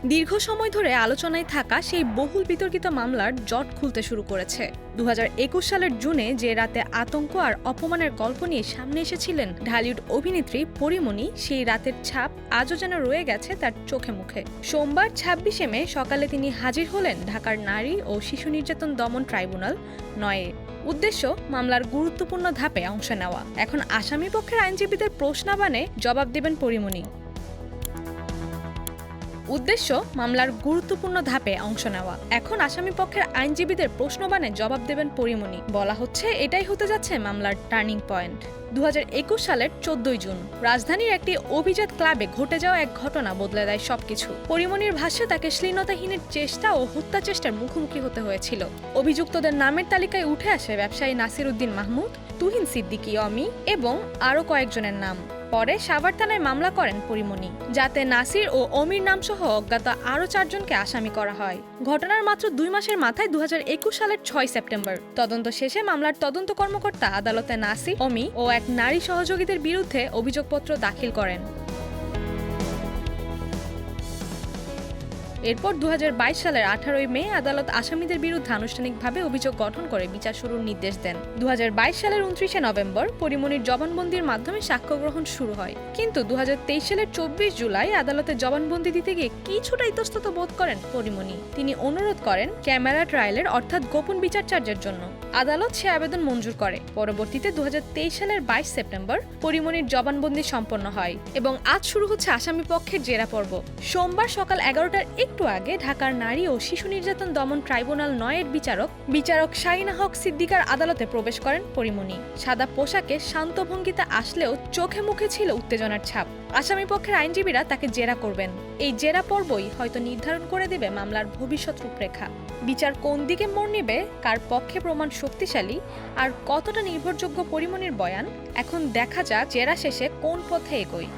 দীর্ঘ সময় ধরে আলোচনায় থাকা সেই বহুল বিতর্কিত মামলার জট খুলতে শুরু করেছে। 2021 সালের জুনে যে রাতে আতঙ্ক আর অপমানের গল্প নিয়ে সামনে এসেছিলেন ঢালিউড অভিনেত্রী পরীমণি, সেই রাতের ছাপ আজও যেন রয়ে গেছে তার চোখে মুখে। সোমবার 26শে মে সকালে তিনি হাজির হলেন ঢাকার নারী ও শিশু নির্যাতন দমন ট্রাইব্যুনাল 9-এ। উদ্দেশ্য মামলার গুরুত্বপূর্ণ ধাপে অংশ নেওয়া। এখন আসামি পক্ষের আইনজীবীদের প্রশ্নাবনে জবাব দেবেন পরীমণি। উদ্দেশ্য মামলার গুরুত্বপূর্ণ ধাপে অংশ নেওয়া। এখন আসামি পক্ষের আইনজীবীদের প্রশ্নবাণে জবাব দেবেন পরীমণি। বলা হচ্ছে এটাই হতে যাচ্ছে মামলার টার্নিং পয়েন্ট। 2021 সালের 14 জুন রাজধানীর একটি অভিজাত ক্লাবে ঘটে যাওয়া এক ঘটনা বদলে দেয় সবকিছু। পরীমণির ভাষ্যে তাকে শ্লীলতাহীনের চেষ্টা ও হত্যা চেষ্টার মুখোমুখি হতে হয়েছিল। অভিযুক্তদের নামের তালিকায় উঠে আসে ব্যবসায়ী নাসির উদ্দিন মাহমুদ, তুহিন সিদ্দিকী অমি এবং আরও কয়েকজনের নাম। পরে সাভার থানায় মামলা করেন পরীমণি, যাতে নাসির ও অমির নামসহ অজ্ঞাত আরও 4 জনকে আসামি করা হয়। ঘটনার মাত্র 2 মাসের মাথায় 2021 সালের 6 সেপ্টেম্বর তদন্ত শেষে মামলার তদন্ত কর্মকর্তা আদালতে নাসির, অমি ও এক নারী সহযোগীদের বিরুদ্ধে অভিযোগপত্র দাখিল করেন। এরপর 2022 সালের 18 মে আদালত আসামিদের বিরুদ্ধে আনুষ্ঠানিকভাবে অভিযোগ গঠন করে বিচার শুরুর নির্দেশ দেন। 2022 সালের 29শে নভেম্বর পরীমণির জবানবন্দির মাধ্যমে সাক্ষ্য গ্রহণ শুরু হয়। কিন্তু 2023 সালের 24 জুলাই আদালতে জবানবন্দি দিতে গিয়ে কিছুটা ইতস্তত বোধ করেন পরীমণি। তিনি অনুরোধ করেন ক্যামেরা ট্রায়ালের অর্থাৎ গোপন বিচারচার্যের জন্য। আদালত সে আবেদন মঞ্জুর করে। পরবর্তীতে 2023 সালের 22 সেপ্টেম্বর পরীমণির জবানবন্দি সম্পন্ন হয় এবং আজ শুরু হচ্ছে আসামি পক্ষের জেরা পর্ব। সোমবার সকাল 11টার একটু আগে ঢাকার নারী ও শিশু নির্যাতন দমন ট্রাইব্যুনাল 9-এর বিচারক শাহিনা হক সিদ্দিকার আদালতে প্রবেশ করেন পরীমণি। সাদা পোশাকে শান্ত ভঙ্গিতে আসলেও চোখে মুখে ছিল উত্তেজনার ছাপ। আসামি পক্ষের আইনজীবীরা তাকে জেরা করবেন। এই জেরা পর্বই হয়তো নির্ধারণ করে দেবে মামলার ভবিষ্যৎ রূপরেখা। বিচার কোন দিকে মোড় নেবে, কার পক্ষে প্রমাণ শক্তিশালী আর কতটা নির্ভরযোগ্য পরীমণির বয়ান, এখন দেখা যাক জেরা শেষে কোন পথে এগোয়।